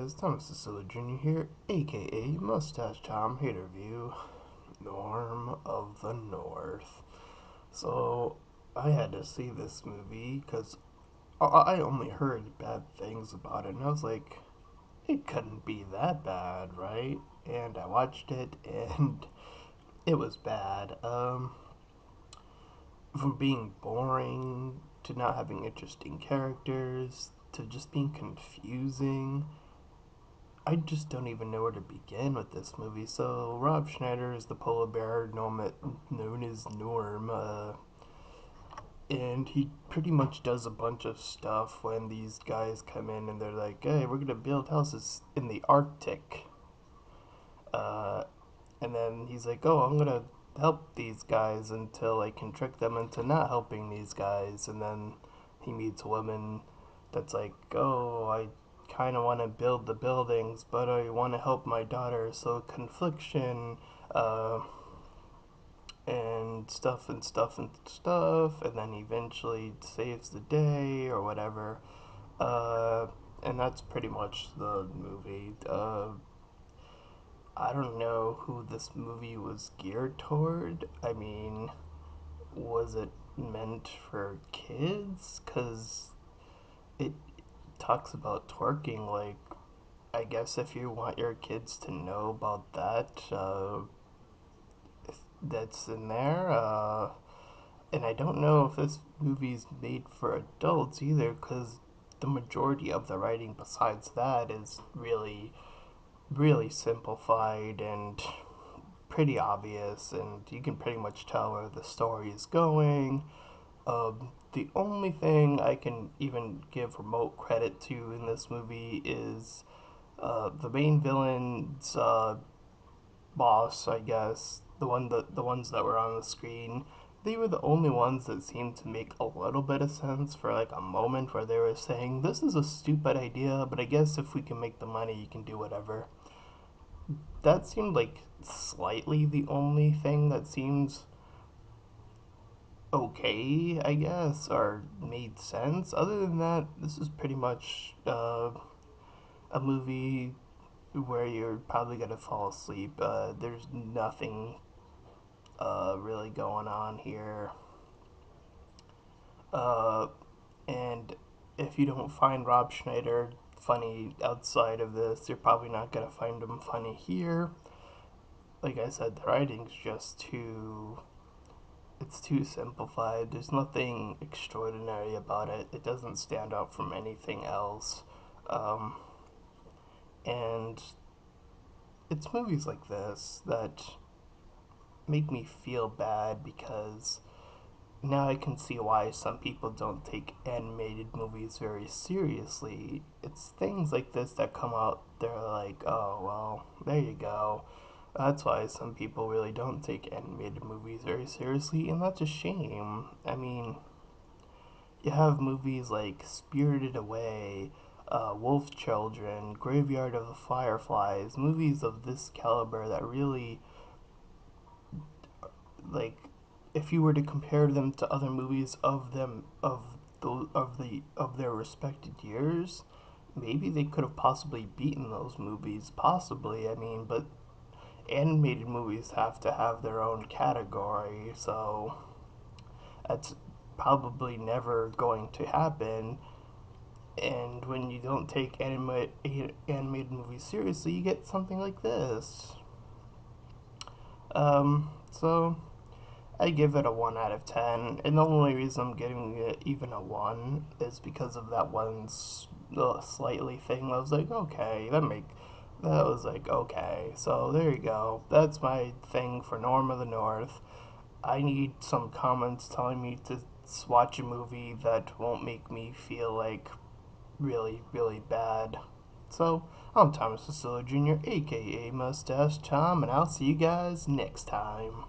guys, Thomas Jr. here, aka Mustache Tom, here to review Norm of the North. So, I had to see this movie because I only heard bad things about it, and I was like, it couldn't be that bad, right? And I watched it, and it was bad. From being boring to not having interesting characters to just being confusing. I just don't even know where to begin with this movie. So Rob Schneider is the polar bear known as Norm, and he pretty much does a bunch of stuff when these guys come in and they're like, "Hey, we're gonna build houses in the Arctic," uh, and then he's like, "Oh, I'm gonna help these guys until I can trick them into not helping these guys," and then he meets a woman that's like, "Oh, I kind of want to build the buildings, but I want to help my daughter, so confliction, uh, and stuff and stuff and stuff," and then eventually saves the day or whatever. And that's pretty much the movie. I don't know who this movie was geared toward. I mean, was it meant for kids? Because it talks about twerking. Like, I guess if you want your kids to know about that, that's in there. And I don't know if this movie's made for adults either, because the majority of the writing besides that is really, really simplified and pretty obvious, and you can pretty much tell where the story is going. The only thing I can even give remote credit to in this movie is the main villain's boss, I guess, the ones that were on the screen. They were the only ones that seemed to make a little bit of sense for like a moment where they were saying, "This is a stupid idea, but I guess if we can make the money, you can do whatever." That seemed like slightly the only thing that seems okay, I guess, or made sense. Other than that, this is pretty much a movie where you're probably gonna fall asleep. There's nothing really going on here. Uh, and if you don't find Rob Schneider funny outside of this, you're probably not gonna find him funny here. Like I said, the writing's just too. It's too simplified. There's nothing extraordinary about it. It doesn't stand out from anything else. Um, and it's movies like this that make me feel bad because now I can see why some people don't take animated movies very seriously. It's things like this that come out, they're like, "Oh, well, there you go." That's why some people really don't take animated movies very seriously, and that's a shame. I mean, you have movies like Spirited Away, Wolf Children, Graveyard of the Fireflies, movies of this caliber that really, like, if you were to compare them to other movies of their respected years, maybe they could have possibly beaten those movies. Possibly, I mean, but animated movies have to have their own category, so that's probably never going to happen. And when you don't take animated movies seriously, you get something like this. So I give it a 1 out of 10, and the only reason I'm giving it even a 1 is because of that one slightly thing. I was like, okay, that was like, okay, so there you go. That's my thing for Norm of the North. I need some comments telling me to watch a movie that won't make me feel like really, really bad. So, I'm Thomas Jr., aka Mustache Tom, and I'll see you guys next time.